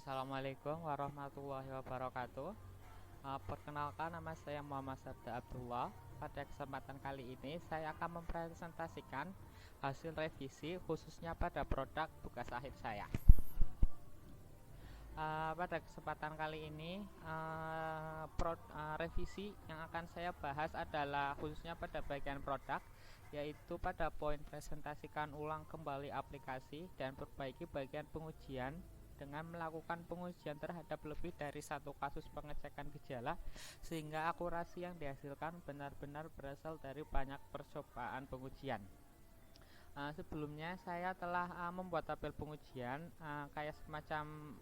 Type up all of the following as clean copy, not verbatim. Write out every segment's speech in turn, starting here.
Assalamualaikum warahmatullahi wabarakatuh. Perkenalkan, nama saya Muhammad Sabda Abdullah. Pada kesempatan kali ini saya akan mempresentasikan hasil revisi khususnya pada produk tugas akhir saya. Pada kesempatan kali ini revisi yang akan saya bahas adalah khususnya pada bagian produk, yaitu pada poin presentasikan ulang kembali aplikasi dan perbaiki bagian pengujian dengan melakukan pengujian terhadap lebih dari satu kasus pengecekan gejala, sehingga akurasi yang dihasilkan benar-benar berasal dari banyak percobaan pengujian. Sebelumnya saya telah membuat tabel pengujian kayak semacam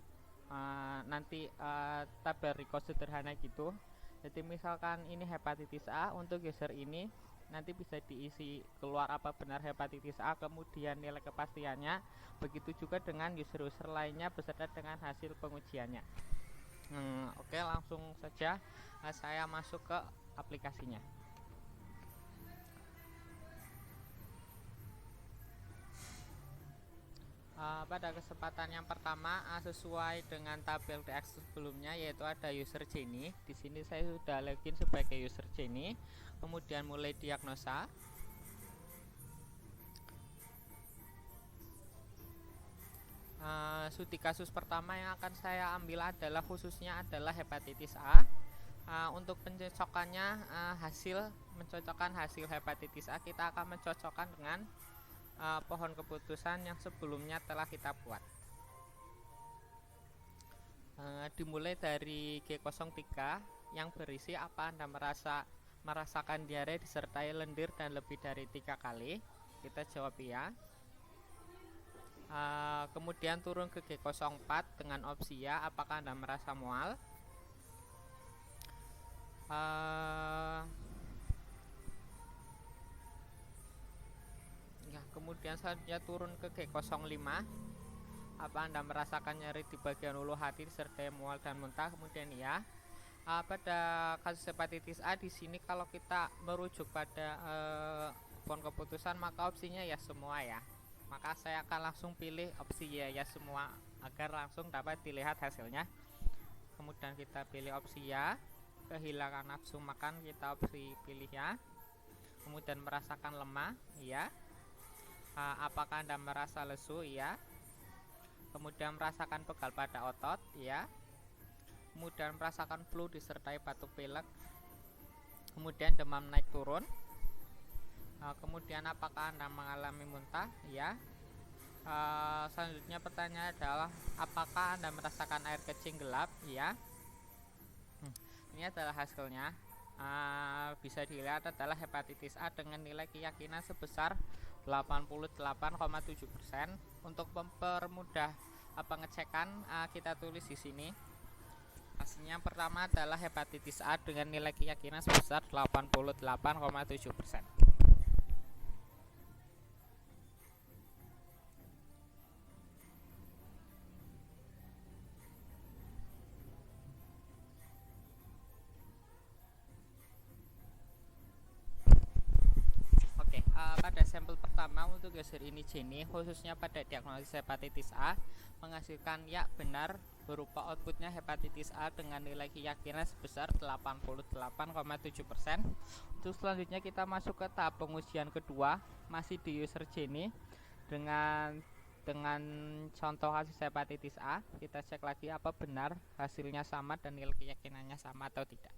tabel record sederhana gitu. Jadi misalkan ini hepatitis A, untuk user ini nanti bisa diisi keluar apa benar hepatitis A, kemudian nilai kepastiannya. Begitu juga dengan user-user lainnya beserta dengan hasil pengujiannya. Oke, langsung saja saya masuk ke aplikasinya. Pada kesempatan yang pertama, sesuai dengan tabel TX sebelumnya, yaitu ada user Jenny. Di sini saya sudah login sebagai user Jenny. Kemudian mulai diagnosa. Studi kasus pertama yang akan saya ambil adalah khususnya adalah hepatitis A. Untuk pencocokannya, mencocokkan hasil hepatitis A, kita akan mencocokkan dengan pohon keputusan yang sebelumnya telah kita buat. Dimulai dari G03 yang berisi apa Anda merasakan diare disertai lendir dan lebih dari 3 kali. Kita jawab iya. Kemudian turun ke G04 dengan opsi ya, apakah Anda merasa mual. Kemudian selanjutnya turun ke G05, apa Anda merasakan nyeri di bagian ulu hati disertai mual dan muntah. Kemudian ya. Pada kasus hepatitis A di sini kalau kita merujuk pada pohon keputusan, maka opsinya ya semua ya. Maka saya akan langsung pilih opsi ya semua agar langsung dapat dilihat hasilnya. Kemudian kita pilih opsi ya. Kehilangan nafsu makan, kita opsi pilih ya. Kemudian merasakan lemah, iya. Apakah Anda merasa lesu, iya. Kemudian merasakan pegal pada otot, iya. Kemudian merasakan flu disertai batuk pilek. Kemudian demam naik turun. Kemudian apakah Anda mengalami muntah, iya. Selanjutnya pertanyaan adalah apakah Anda merasakan air kecing gelap, iya. Ini adalah hasilnya. Bisa dilihat adalah hepatitis A dengan nilai keyakinan sebesar 88,7%. Untuk mempermudah pengecekan, kita tulis di sini. Hasilnya yang pertama adalah hepatitis A dengan nilai keyakinan sebesar 88,7%. Pada sampel pertama untuk user ini Jenny, khususnya pada diagnosis hepatitis A, menghasilkan ya benar berupa outputnya hepatitis A dengan nilai keyakinan sebesar 88,7%. Untuk selanjutnya kita masuk ke tahap pengujian kedua, masih di user Jenny dengan contoh kasus hepatitis A. Kita cek lagi apa benar hasilnya sama dan nilai keyakinannya sama atau tidak.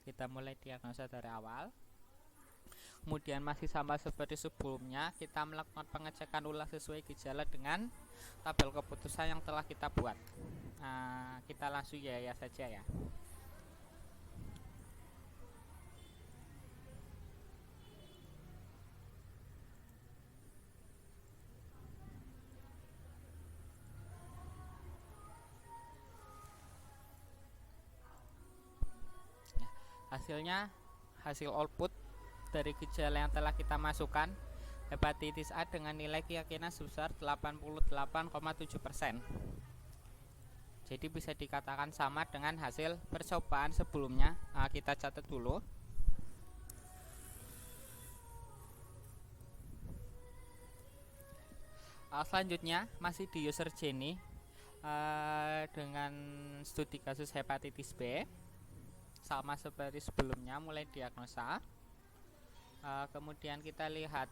Kita mulai diagnosa dari awal. Kemudian masih sama seperti sebelumnya, kita melakukan pengecekan ulang sesuai gejala dengan tabel keputusan yang telah kita buat. Kita langsung ya saja ya. Hasilnya, hasil output dari gejala yang telah kita masukkan, hepatitis A dengan nilai keyakinan sebesar 88,7%. Jadi bisa dikatakan sama dengan hasil percobaan sebelumnya. Kita catat dulu. Selanjutnya masih di user Jenny, dengan studi kasus hepatitis B sama seperti sebelumnya, mulai diagnosa. Kemudian kita lihat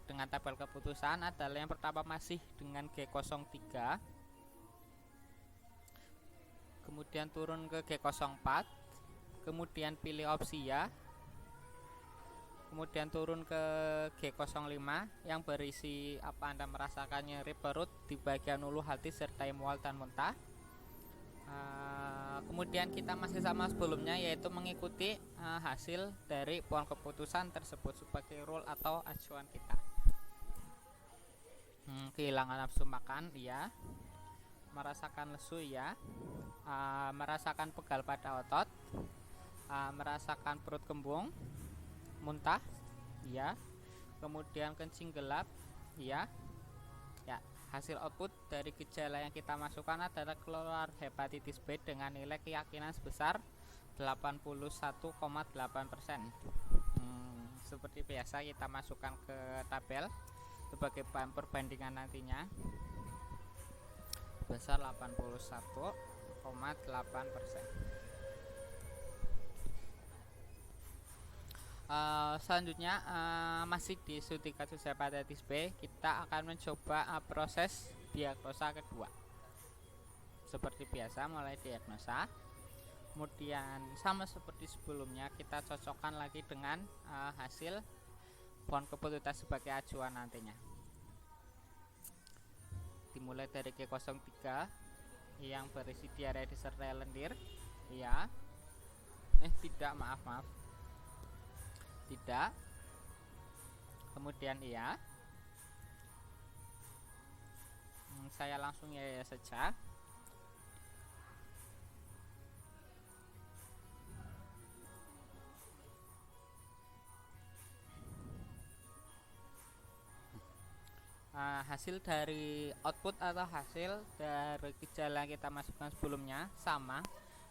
dengan tabel keputusan adalah yang pertama masih dengan G03, kemudian turun ke G04, kemudian pilih opsi ya, kemudian turun ke G05 yang berisi apa Anda merasakan nyeri perut di bagian ulu hati serta mual dan muntah. Kemudian kita masih sama sebelumnya, yaitu mengikuti hasil dari pohon keputusan tersebut sebagai rule atau acuan kita. Kehilangan nafsu makan, iya. Merasakan lesu, ya. Merasakan pegal pada otot, merasakan perut kembung, muntah, iya. Kemudian kencing gelap, iya. Ya, hasil output dari gejala yang kita masukkan adalah keluar hepatitis B dengan nilai keyakinan sebesar 81,8%. Seperti biasa kita masukkan ke tabel sebagai bahan perbandingan nantinya sebesar 81,8%. Selanjutnya masih di studi kasus hepatitis B, kita akan mencoba proses diagnosa kedua. Seperti biasa, mulai diagnosa, kemudian sama seperti sebelumnya kita cocokkan lagi dengan hasil pohon keputusan sebagai acuan nantinya. Dimulai dari G03 yang berisi diare disertai lendir, ya. Tidak. Kemudian iya. Saya langsung ya saja. Hasil dari output atau hasil dari gejala yang kita masukkan sebelumnya sama,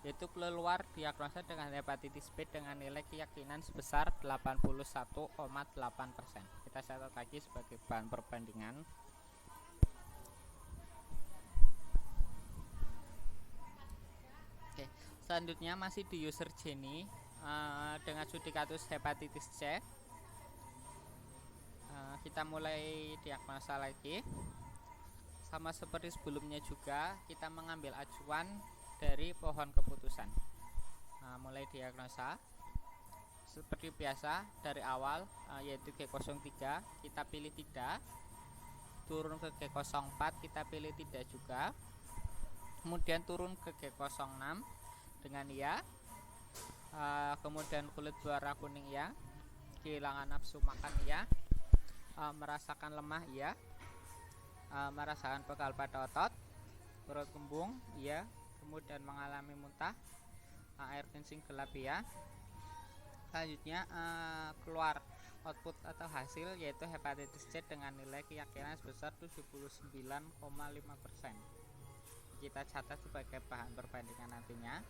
yaitu keluar diagnosa dengan hepatitis B dengan nilai keyakinan sebesar 81,8%. Kita catat lagi sebagai bahan perbandingan. Oke, selanjutnya masih di user Jenny dengan studi kasus hepatitis C. Kita mulai diagnosa lagi. Sama seperti sebelumnya juga, kita mengambil acuan dari pohon keputusan. Mulai diagnosa seperti biasa dari awal, yaitu G03 kita pilih tidak, turun ke G04 kita pilih tidak juga, kemudian turun ke G06 dengan ya, kemudian kulit berwarna kuning ya, kehilangan nafsu makan ya, merasakan lemah ya, merasakan pegal pada otot, perut kembung ya, kemudian mengalami muntah, air kencing gelap ya. Selanjutnya keluar output atau hasil, yaitu hepatitis C dengan nilai keyakinan sebesar 79,5%. Kita catat sebagai bahan perbandingan nantinya.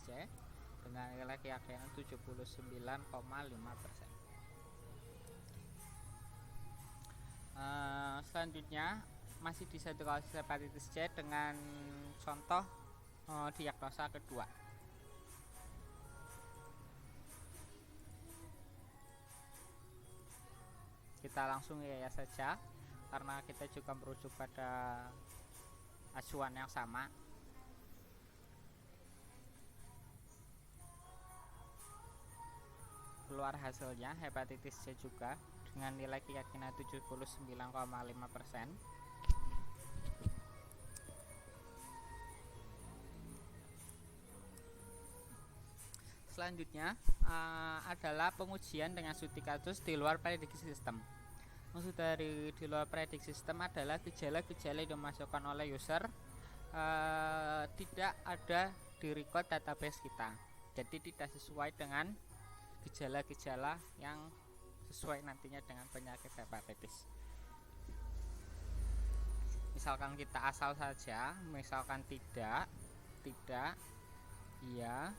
C dengan nilai keyakinan 79,5%. Selanjutnya masih di satu kasus hepatitis C dengan contoh diagnosa kedua. Kita langsung ya saja karena kita juga merujuk pada acuan yang sama. Keluar hasilnya hepatitis C juga dengan nilai keyakinan 79,5%. Selanjutnya adalah pengujian dengan studi kasus di luar prediksi sistem. Maksud dari di luar prediksi sistem adalah gejala-gejala yang dimasukkan oleh user tidak ada di record database kita, jadi tidak sesuai dengan gejala-gejala yang sesuai nantinya dengan penyakit hepatitis. Misalkan kita asal saja, misalkan tidak, iya,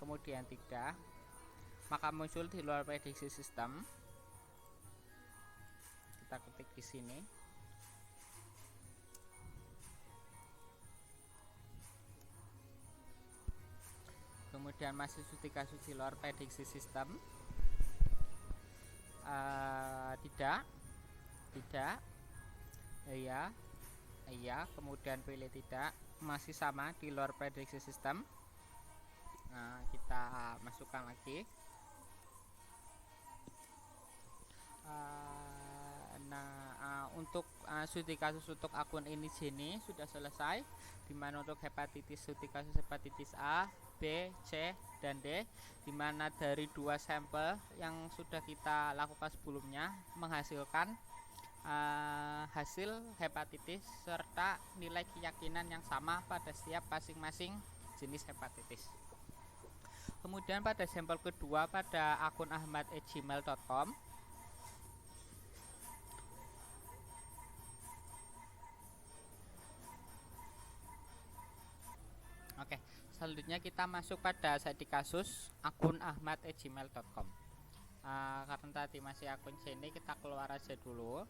kemudian tidak, maka muncul di luar prediksi sistem. Kita ketik di sini. kemudian masih studi kasus di luar prediksi sistem. Tidak, iya, kemudian pilih tidak, masih sama di luar prediksi sistem. Kita masukkan lagi. Untuk studi kasus untuk akun ini Jenny sudah selesai, dimana untuk hepatitis studi kasus hepatitis A, B, C, dan D, dimana dari 2 sampel yang sudah kita lakukan sebelumnya menghasilkan hasil hepatitis serta nilai keyakinan yang sama pada setiap masing-masing jenis hepatitis. Kemudian pada sampel kedua pada akun ahmad@gmail.com, oke, selanjutnya kita masuk pada studi kasus akun ahmad@gmail.com. Karena tadi masih akun sini, kita keluar aja dulu,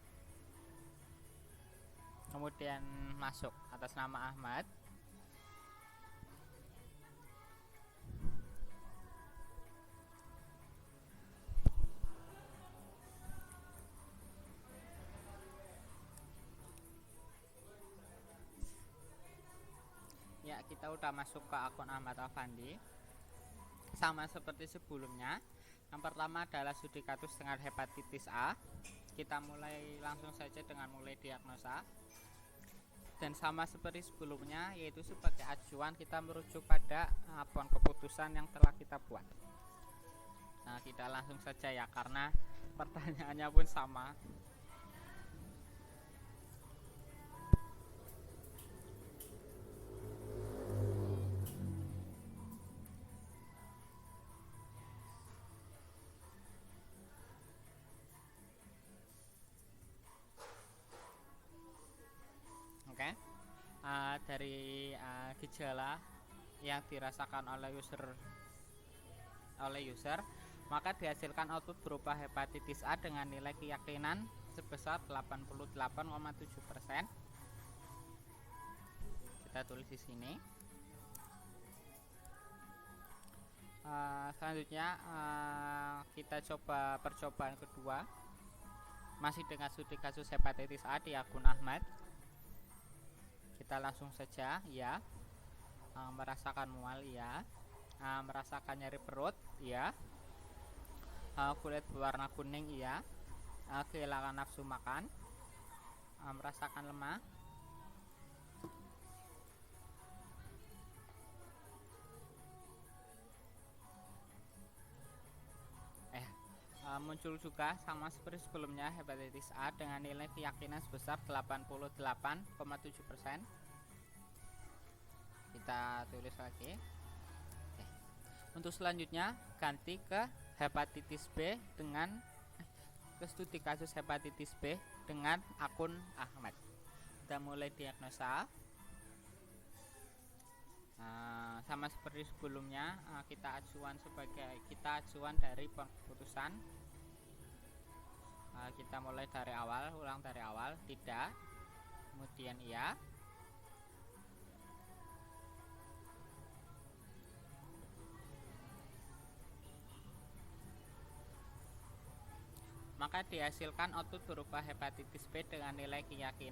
kemudian masuk atas nama Ahmad. Ya, kita udah masuk ke akun Ahmad Afandi. Sama seperti sebelumnya, yang pertama adalah studi kasus dengan hepatitis A. Kita mulai langsung saja dengan mulai diagnosa. Dan sama seperti sebelumnya, yaitu sebagai acuan kita merujuk pada poin keputusan yang telah kita buat. Nah, kita langsung saja ya, karena pertanyaannya pun sama. Oke. Dari gejala yang dirasakan oleh user, maka dihasilkan output berupa hepatitis A dengan nilai keyakinan sebesar 88,7%. Kita tulis di sini. Selanjutnya kita coba percobaan kedua, masih dengan studi kasus hepatitis A di akun Ahmad. Kita langsung saja, ya. Merasakan mual, ya. Merasakan nyeri perut, ya. Kulit berwarna kuning, ya. Kehilangan nafsu makan, merasakan lemah, muncul juga sama seperti sebelumnya hepatitis A dengan nilai keyakinan sebesar 88,7%. Kita tulis lagi. Oke. Untuk selanjutnya ganti ke hepatitis B dengan ke studi kasus hepatitis B dengan akun Ahmad. Kita mulai diagnosa. Sama seperti sebelumnya, kita acuan dari keputusan. Kita mulai dari awal, ulang dari awal, tidak, kemudian iya, maka dihasilkan output berupa hepatitis B dengan nilai keyakinan